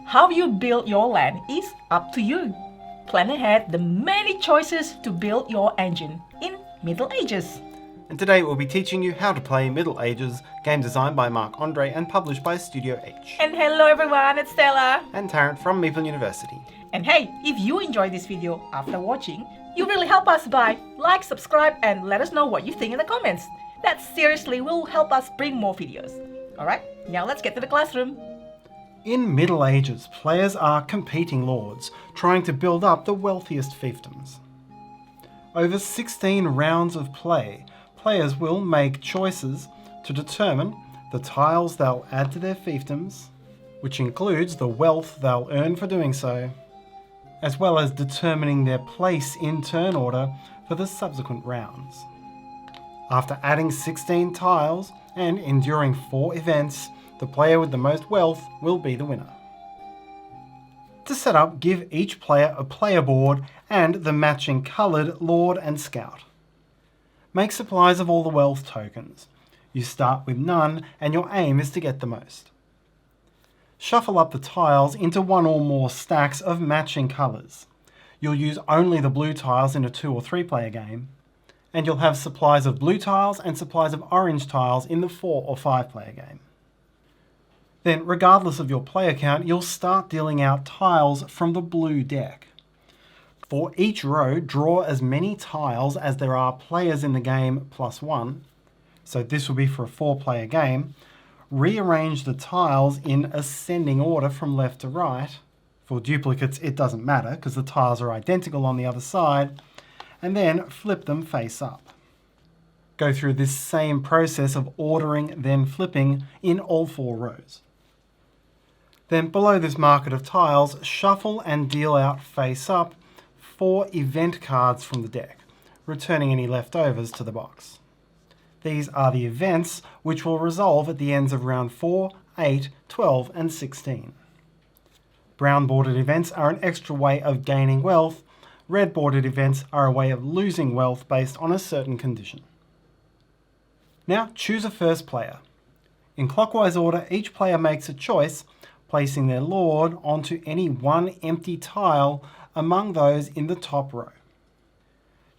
How you build your land is up to you. Plan ahead the many choices to build your engine in Middle Ages. And today we'll be teaching you how to play Middle Ages, game designed by Marc-Andre and published by Studio H. And hello everyone, it's Stella. And Tarrant from Meeple University. And hey, if you enjoyed this video after watching, you really help us by like, subscribe, and let us know what you think in the comments. That seriously will help us bring more videos. Alright, now let's get to the classroom. In Middle Ages, players are competing lords, trying to build up the wealthiest fiefdoms. Over 16 rounds of play, players will make choices to determine the tiles they'll add to their fiefdoms, which includes the wealth they'll earn for doing so, as well as determining their place in turn order for the subsequent rounds. After adding 16 tiles and enduring 4 events, the player with the most wealth will be the winner. To set up, give each player a player board and the matching coloured Lord and Scout. Make supplies of all the wealth tokens. You start with none and your aim is to get the most. Shuffle up the tiles into one or more stacks of matching colours. You'll use only the blue tiles in a 2 or 3 player game, and you'll have supplies of blue tiles and supplies of orange tiles in the 4 or 5 player game. Then, regardless of your player count, you'll start dealing out tiles from the blue deck. For each row, draw as many tiles as there are players in the game plus 1, so this will be for a 4-player game. Rearrange the tiles in ascending order from left to right. For duplicates, it doesn't matter because the tiles are identical on the other side, and then flip them face up. Go through this same process of ordering, then flipping in all 4 rows. Then below this market of tiles, shuffle and deal out face up 4 event cards from the deck, returning any leftovers to the box. These are the events which will resolve at the ends of round 4, 8, 12 and 16. Brown bordered events are an extra way of gaining wealth. Red bordered events are a way of losing wealth based on a certain condition. Now choose a first player. In clockwise order, each player makes a choice, placing their lord onto any one empty tile among those in the top row.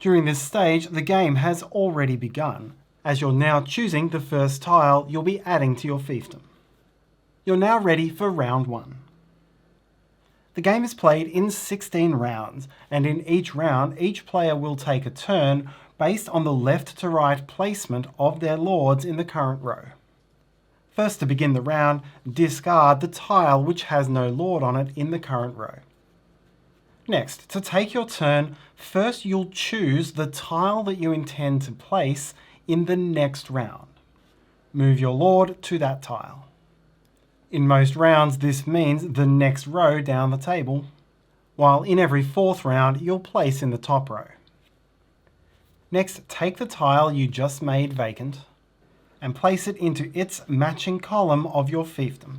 During this stage, the game has already begun, as you're now choosing the first tile you'll be adding to your fiefdom. You're now ready for round 1. The game is played in 16 rounds, and in each round, each player will take a turn based on the left to right placement of their lords in the current row. First, to begin the round, discard the tile which has no lord on it in the current row. Next, to take your turn, first you'll choose the tile that you intend to place in the next round. Move your lord to that tile. In most rounds, this means the next row down the table, while in every 4th round, you'll place in the top row. Next, take the tile you just made vacant and place it into its matching column of your fiefdom.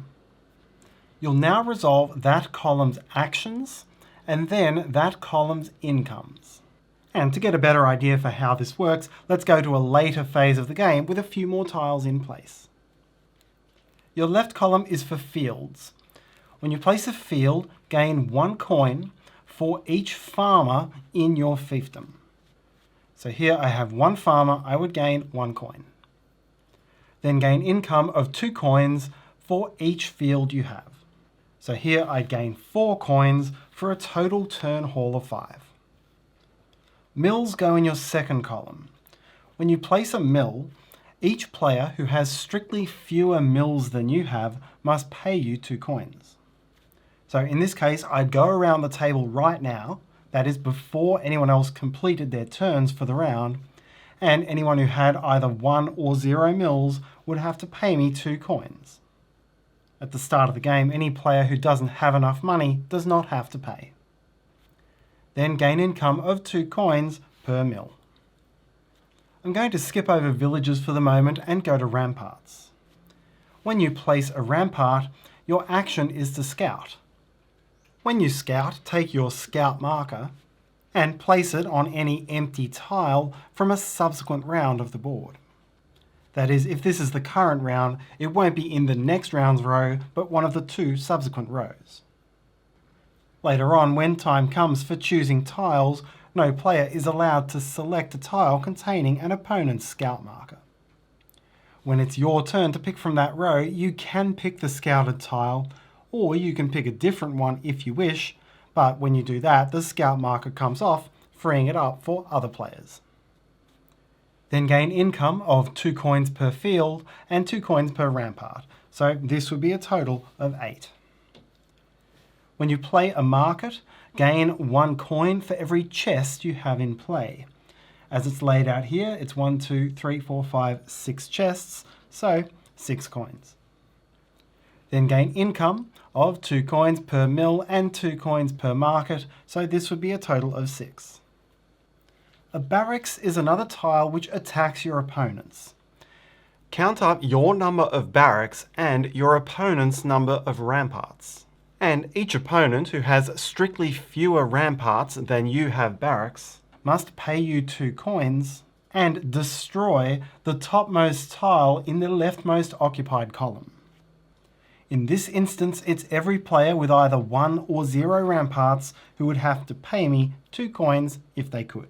You'll now resolve that column's actions and then that column's incomes. And to get a better idea for how this works, let's go to a later phase of the game with a few more tiles in place. Your left column is for fields. When you place a field, gain 1 coin for each farmer in your fiefdom. So here I have 1 farmer, I would gain 1 coin. Then gain income of 2 coins for each field you have. So here I'd gain 4 coins for a total turn haul of 5. Mills go in your second column. When you place a mill, each player who has strictly fewer mills than you have must pay you 2 coins. So in this case, I'd go around the table right now, that is before anyone else completed their turns for the round, and anyone who had either 1 or 0 mills would have to pay me 2 coins. At the start of the game, any player who doesn't have enough money does not have to pay. Then gain income of 2 coins per mill. I'm going to skip over villages for the moment and go to ramparts. When you place a rampart, your action is to scout. When you scout, take your scout marker and place it on any empty tile from a subsequent round of the board. That is, if this is the current round, it won't be in the next round's row, but one of the 2 subsequent rows. Later on, when time comes for choosing tiles, no player is allowed to select a tile containing an opponent's scout marker. When it's your turn to pick from that row, you can pick the scouted tile, or you can pick a different one if you wish, but when you do that, the scout marker comes off, freeing it up for other players. Then gain income of 2 coins per field and 2 coins per rampart, so this would be a total of 8. When you play a market, gain 1 coin for every chest you have in play. As it's laid out here, it's 1, 2, 3, 4, 5, 6 chests, so 6 coins. Then gain income of 2 coins per mill and 2 coins per market, so this would be a total of 6. A barracks is another tile which attacks your opponents. Count up your number of barracks and your opponent's number of ramparts. And each opponent who has strictly fewer ramparts than you have barracks must pay you 2 coins and destroy the topmost tile in the leftmost occupied column. In this instance, it's every player with either 1 or 0 ramparts who would have to pay me 2 coins if they could.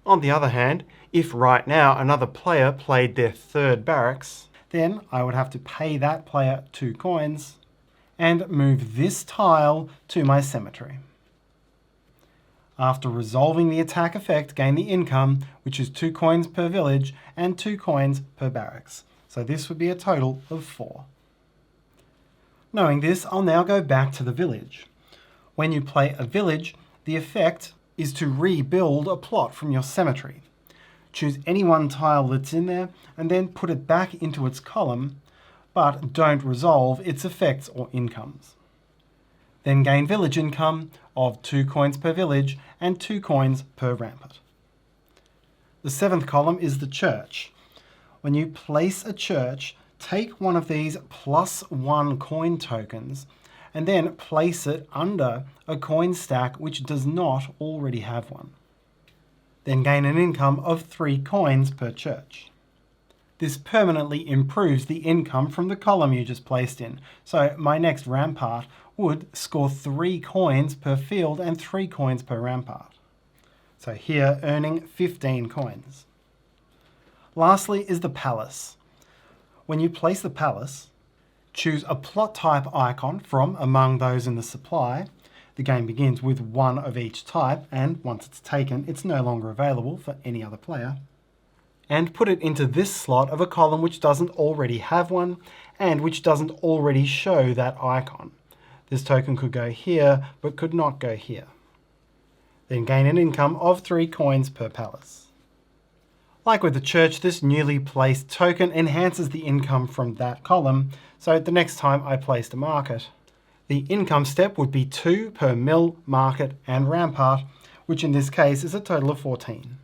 On the other hand, if right now another player played their 3rd barracks, then I would have to pay that player 2 coins and move this tile to my cemetery. After resolving the attack effect, gain the income, which is 2 coins per village and 2 coins per barracks. So this would be a total of 4. Knowing this, I'll now go back to the village. When you play a village, the effect is to rebuild a plot from your cemetery. Choose any one tile that's in there and then put it back into its column, but don't resolve its effects or incomes. Then gain village income of 2 coins per village and 2 coins per rampart. The 7th column is the church. When you place a church, take one of these +1 coin tokens and then place it under a coin stack which does not already have one. Then gain an income of 3 coins per church. This permanently improves the income from the column you just placed in, so my next rampart would score 3 coins per field and 3 coins per rampart. So here, earning 15 coins. Lastly is the palace. When you place the palace, choose a plot type icon from among those in the supply. The game begins with 1 of each type, and once it's taken, it's no longer available for any other player. And put it into this slot of a column which doesn't already have one, and which doesn't already show that icon. This token could go here, but could not go here. Then gain an income of 3 coins per palace. Like with the church, this newly placed token enhances the income from that column, so the next time I placed a market, the income step would be 2 per mill, market and rampart, which in this case is a total of 14.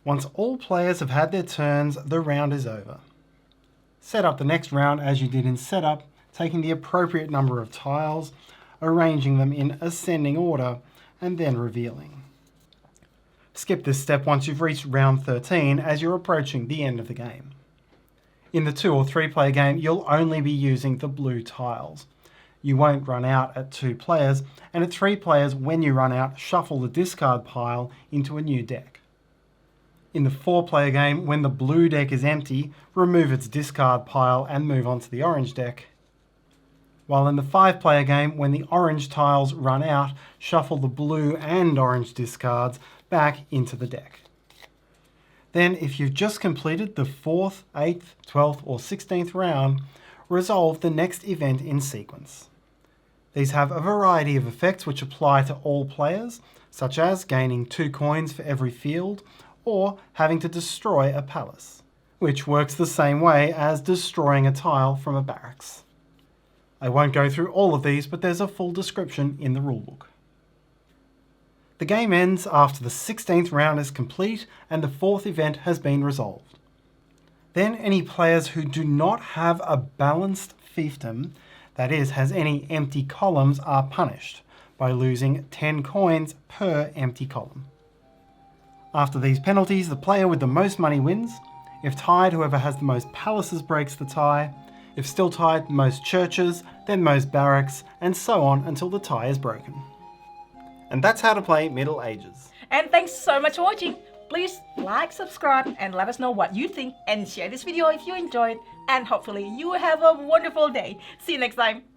Once all players have had their turns, the round is over. Set up the next round as you did in setup, taking the appropriate number of tiles, arranging them in ascending order, and then revealing. Skip this step once you've reached round 13 as you're approaching the end of the game. In the 2 or 3 player game, you'll only be using the blue tiles. You won't run out at 2 players, and at 3 players, when you run out, shuffle the discard pile into a new deck. In the 4 player game, when the blue deck is empty, remove its discard pile and move on to the orange deck. While in the 5 player game, when the orange tiles run out, shuffle the blue and orange discards back into the deck. Then, if you've just completed the 4th, 8th, 12th or 16th round, resolve the next event in sequence. These have a variety of effects which apply to all players, such as gaining 2 coins for every field, or having to destroy a palace, which works the same way as destroying a tile from a barracks. I won't go through all of these, but there's a full description in the rulebook. The game ends after the 16th round is complete and the 4th event has been resolved. Then any players who do not have a balanced fiefdom, that is, has any empty columns, are punished by losing 10 coins per empty column. After these penalties, the player with the most money wins. If tied, whoever has the most palaces breaks the tie. If still tied, most churches, then most barracks, and so on until the tie is broken. And that's how to play Middle Ages. And thanks so much for watching. Please like, subscribe, and let us know what you think, and share this video if you enjoyed. And hopefully you have a wonderful day. See you next time.